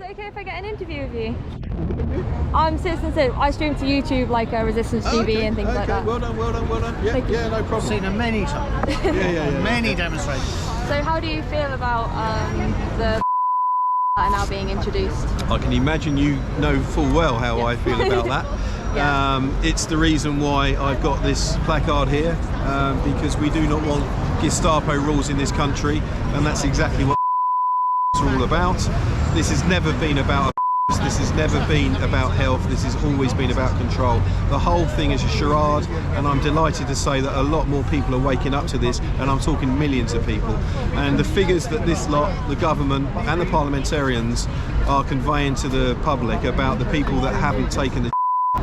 Is it okay if I get an interview with you? I'm Citizen. I stream to YouTube like Resistance TV and things like that. Well done. Yeah, no problem. Seen them many times. Yeah. Many demonstrations. So how do you feel about the that are now being introduced? I can imagine you know full well how I feel about that. It's the reason why I've got this placard here, because we do not want Gestapo rules in this country, and that's exactly what it's all about. This has never been about this has never been about health. This has always been about control. The whole thing is a charade, and I'm delighted to say that a lot more people are waking up to this, and I'm talking millions of people. And the figures that this lot, the government and the parliamentarians, are conveying to the public about the people that haven't taken the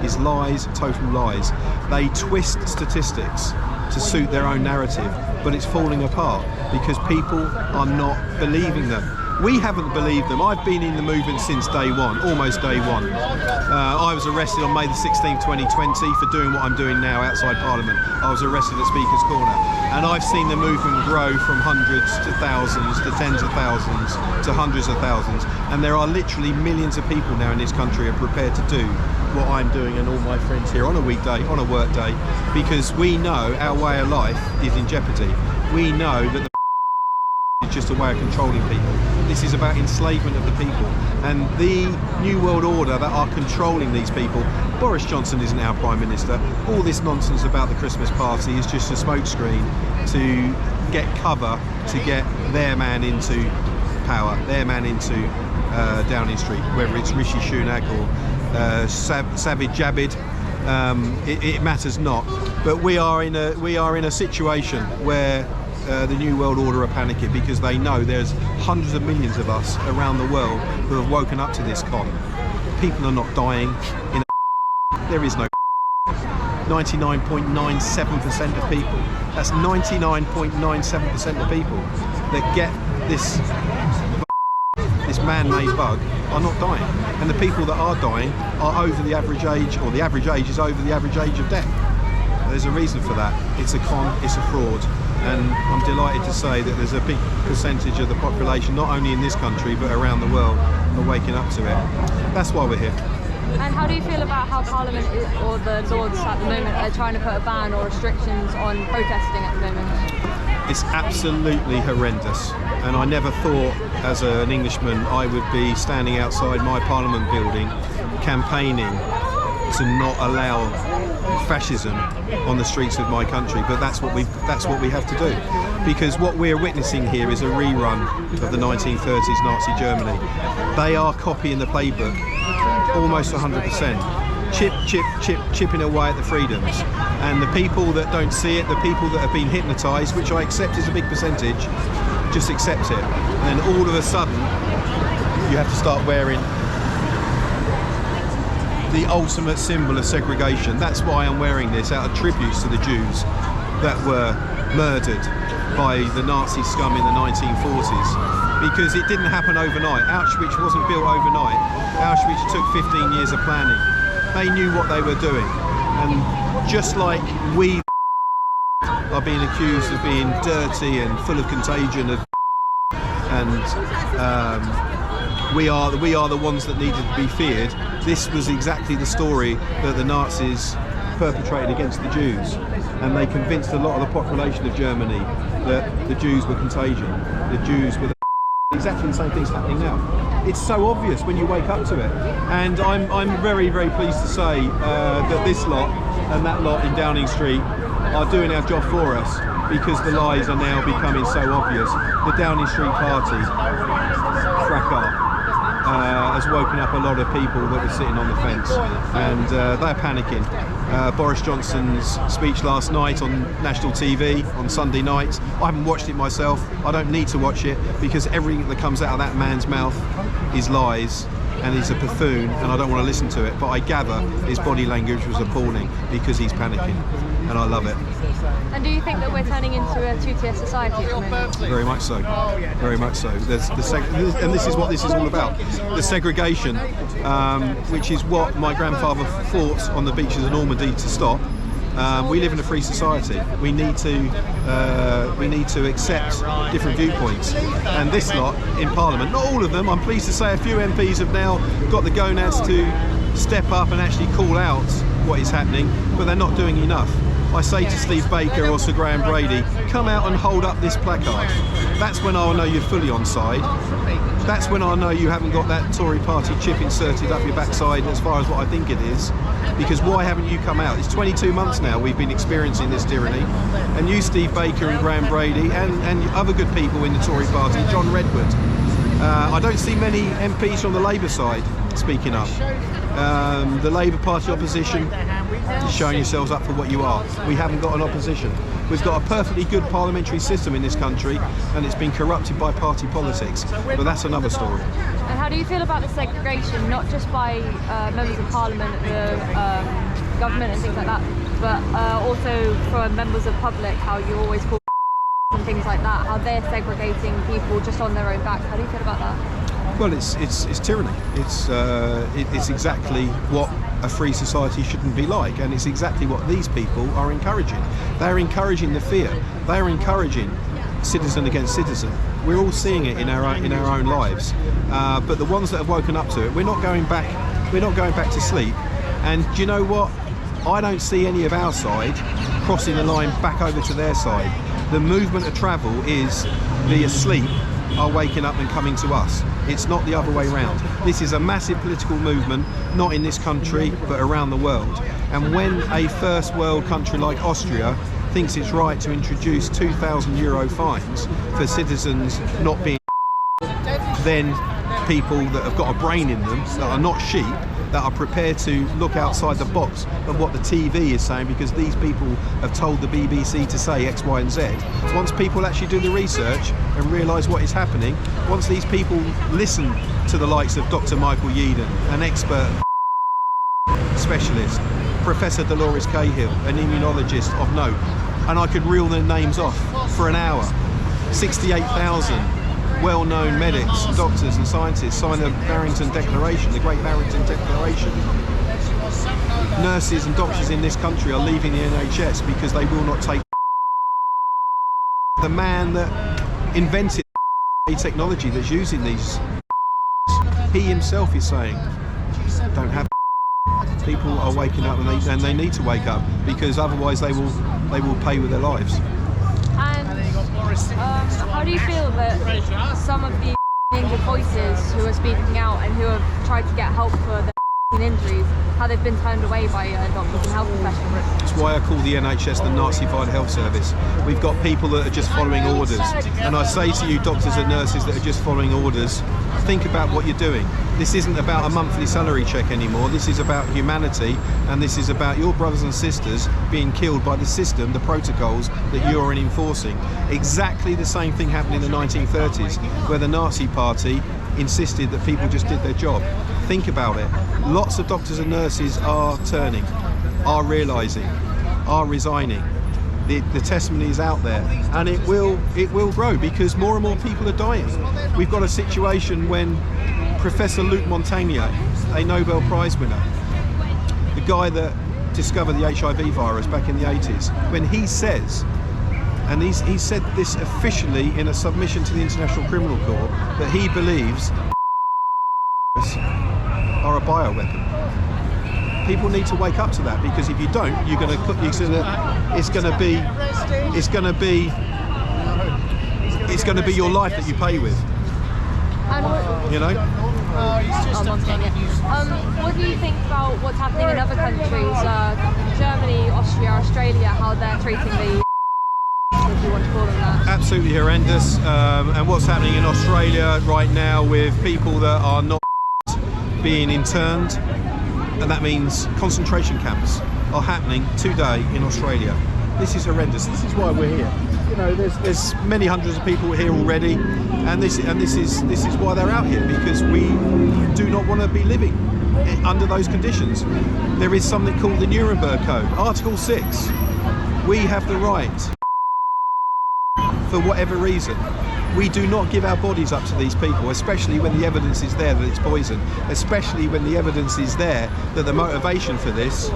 is lies, total lies. They twist statistics to suit their own narrative, but it's falling apart because people are not believing them. We haven't believed them. I've been in the movement since day one, almost day one. I was arrested on May the 16th, 2020 for doing what I'm doing now outside Parliament. I was arrested at Speaker's Corner. And I've seen the movement grow from hundreds to thousands, to tens of thousands, to hundreds of thousands. And there are literally millions of people now in this country are prepared to do what I'm doing and all my friends here on a weekday, on a work day, because we know our way of life is in jeopardy. We know that the it's just a way of controlling people. This is about enslavement of the people, and the New World Order that are controlling these people. Boris Johnson isn't our Prime Minister. All this nonsense about the Christmas party is just a smokescreen to get cover, to get their man into power, their man into Downing Street, whether it's Rishi Sunak or Sajid Javid. It matters not. But we are in a situation where the New World Order are panicking because they know there's hundreds of millions of us around the world who have woken up to this con. People are not dying. There is no 99.97% of people. That's 99.97% of people that get this man-made bug are not dying. And the people that are dying are over the average age, or the average age is over the average age of death. There's a reason for that. It's a con, it's a fraud. And I'm delighted to say that there's a big percentage of the population, not only in this country but around the world, are waking up to it. That's why we're here. And how do you feel about how Parliament or the Lords at the moment are trying to put a ban or restrictions on protesting at the moment? It's absolutely horrendous, and I never thought as an Englishman I would be standing outside my Parliament building campaigning to not allow fascism on the streets of my country, but that's what we have to do, because what we're witnessing here is a rerun of the 1930s Nazi Germany. They are copying the playbook almost 100%, chipping away at the freedoms, and the people that don't see it, the people that have been hypnotised, which I accept is a big percentage, just accept it, and then all of a sudden you have to start wearing the ultimate symbol of segregation. That's why I'm wearing this, out of tributes to the Jews that were murdered by the Nazi scum in the 1940s, because it didn't happen overnight. Auschwitz wasn't built overnight. Auschwitz took 15 years of planning. They knew what they were doing, and just like we are being accused of being dirty and full of contagion and we are the ones that needed to be feared. This was exactly the story that the Nazis perpetrated against the Jews, and they convinced a lot of the population of Germany that the Jews were contagion. The Jews were exactly the same thing's happening now. It's so obvious when you wake up to it, and I'm very, very pleased to say that this lot and that lot in Downing Street are doing our job for us, because the lies are now becoming so obvious. The Downing Street party, fracas, has woken up a lot of people that were sitting on the fence, and they're panicking. Boris Johnson's speech last night on national TV on Sunday night, I haven't watched it myself. I don't need to watch it, because everything that comes out of that man's mouth is lies, and he's a buffoon, and I don't want to listen to it, but I gather his body language was appalling because he's panicking, and I love it. And do you think that we're turning into a two-tier society at the moment? Very much so. Very much so. There's and this is what this is all about. The segregation, which is what my grandfather fought on the beaches of Normandy to stop, We live in a free society. We need to accept different viewpoints. And this lot in Parliament, not all of them, I'm pleased to say a few MPs have now got the gonads to step up and actually call out what is happening, but they're not doing enough. I say to Steve Baker or Sir Graham Brady, come out and hold up this placard. That's when I'll know you're fully on side. That's when I know you haven't got that Tory party chip inserted up your backside as far as what I think it is. Because why haven't you come out? It's 22 months now we've been experiencing this tyranny. And you, Steve Baker and Graham Brady, and other good people in the Tory party, John Redwood. I don't see many MPs from the Labour side speaking up. The Labour Party opposition is showing yourselves up for what you are. We haven't got an opposition. We've got a perfectly good parliamentary system in this country, and it's been corrupted by party politics. But that's another story. And how do you feel about the segregation, not just by members of Parliament, the government and things like that, but also for members of public, how you always call and things like that, how they're segregating people just on their own back? How do you feel about that? Well, it's tyranny. It's exactly what a free society shouldn't be like, and it's exactly what these people are encouraging. They're encouraging the fear. They're encouraging citizen against citizen. We're all seeing it in our own lives. But the ones that have woken up to it, we're not going back. We're not going back to sleep. And do you know what? I don't see any of our side crossing the line back over to their side. The movement of travel is the asleep are waking up and coming to us. It's not the other way round. This is a massive political movement, not in this country, but around the world. And when a first world country like Austria thinks it's right to introduce €2,000 fines for citizens not being, then people that have got a brain in them, that are not sheep, that are prepared to look outside the box of what the TV is saying, because these people have told the BBC to say X, Y and Z. Once people actually do the research and realise what is happening, once these people listen to the likes of Dr. Michael Yeadon, an expert specialist, Professor Dolores Cahill, an immunologist of note, and I could reel their names off for an hour. 68,000 well-known medics, doctors and scientists sign the Barrington Declaration, the Great Barrington Declaration. Nurses and doctors in this country are leaving the NHS because they will not take. The man that invented technology that's using these, he himself is saying, don't have. People are waking up, and they need to wake up, because otherwise they will pay with their lives. How do you feel that some of the injured voices who are speaking out and who have tried to get help for their injuries, how they've been turned away by doctors and health professionals? That's why I call the NHS the Nazified health service. We've got people that are just following orders. And I say to you, doctors and nurses that are just following orders, think about what you're doing. This isn't about a monthly salary check anymore. This is about humanity, and this is about your brothers and sisters being killed by the system, the protocols that you're enforcing. Exactly the same thing happened in the 1930s, where the Nazi Party insisted that people just did their job. Think about it. Lots of doctors and nurses are turning, are realising, are resigning. The testimony is out there, and it will grow, because more and more people are dying. We've got a situation when Professor Luc Montagnier, a Nobel Prize winner, the guy that discovered the HIV virus back in the 80s, when he says, and he said this officially in a submission to the International Criminal Court, that he believes are a bioweapon. People need to wake up to that, because if you don't, it's going to be your life that you pay with. You know. What do you think about what's happening in other countries, Germany, Austria, Australia, how they're treating the, if you want to call them that? Absolutely horrendous. And what's happening in Australia right now with people that are not being interned, and that means concentration camps are happening today in Australia. This is horrendous. This is why we're here. You know, there's many hundreds of people here already, and this is why they're out here, because we do not want to be living under those conditions. There is something called the Nuremberg Code, Article 6. We have the right, for whatever reason, we do not give our bodies up to these people, especially when the evidence is there that it's poison, especially when the evidence is there that the motivation for this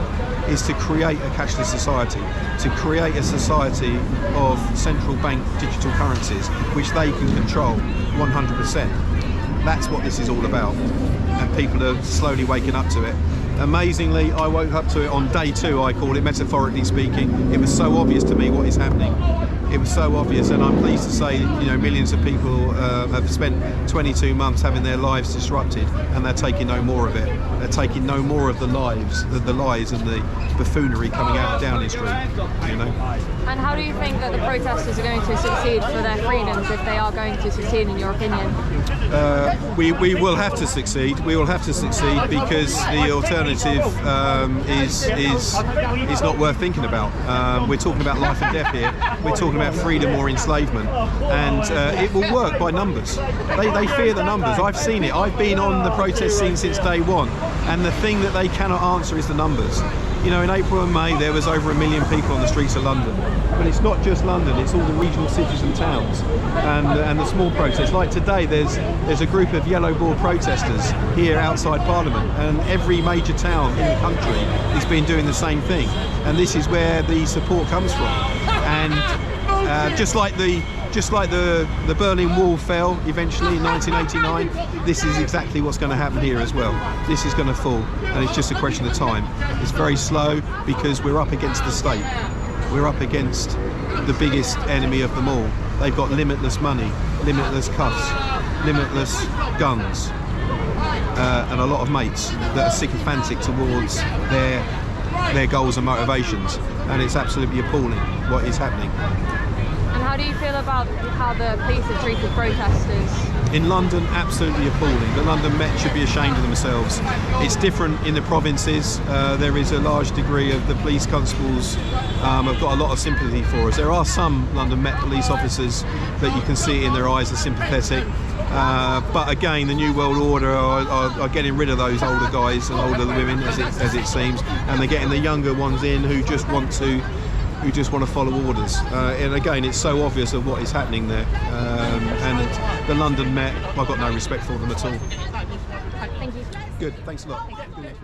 is to create a cashless society, to create a society of central bank digital currencies which they can control 100%. That's what this is all about, and people are slowly waking up to it. Amazingly, I woke up to it on day 2, I call it, metaphorically speaking. It was so obvious to me what is happening. It was so obvious, and I'm pleased to say, millions of people have spent 22 months having their lives disrupted, and they're taking no more of it. They're taking no more of the lies and the buffoonery coming out of Downing Street, And how do you think that the protesters are going to succeed for their freedoms, if they are going to succeed, in your opinion? We will have to succeed. We will have to succeed because the alternative is not worth thinking about. We're talking about life and death here. We're talking about freedom or enslavement, and it will work by numbers. They fear the numbers. I've seen it. I've been on the protest scene since day one, and the thing that they cannot answer is the numbers. In April and May there was over 1 million people on the streets of London, but it's not just London, it's all the regional cities and towns and the small protests. Like today there's a group of yellow ball protesters here outside Parliament, and every major town in the country has been doing the same thing, and this is where the support comes from. And just like the Berlin Wall fell eventually in 1989, this is exactly what's going to happen here as well. This is going to fall, and it's just a question of time. It's very slow because we're up against the state. We're up against the biggest enemy of them all. They've got limitless money, limitless cuffs, limitless guns, and a lot of mates that are sycophantic towards their goals and motivations, and it's absolutely appalling what is happening. And how do you feel about how the police have treated protesters? In London, absolutely appalling. The London Met should be ashamed of themselves. It's different in the provinces. There is a large degree of the police constables have got a lot of sympathy for us. There are some London Met police officers that you can see in their eyes are sympathetic. But again, the New World Order are getting rid of those older guys and older women, as it seems, and they're getting the younger ones in who just want to follow orders. And again, it's so obvious of what is happening there. And the London Met, I've got no respect for them at all. Thank you. Good, thanks a lot. Good.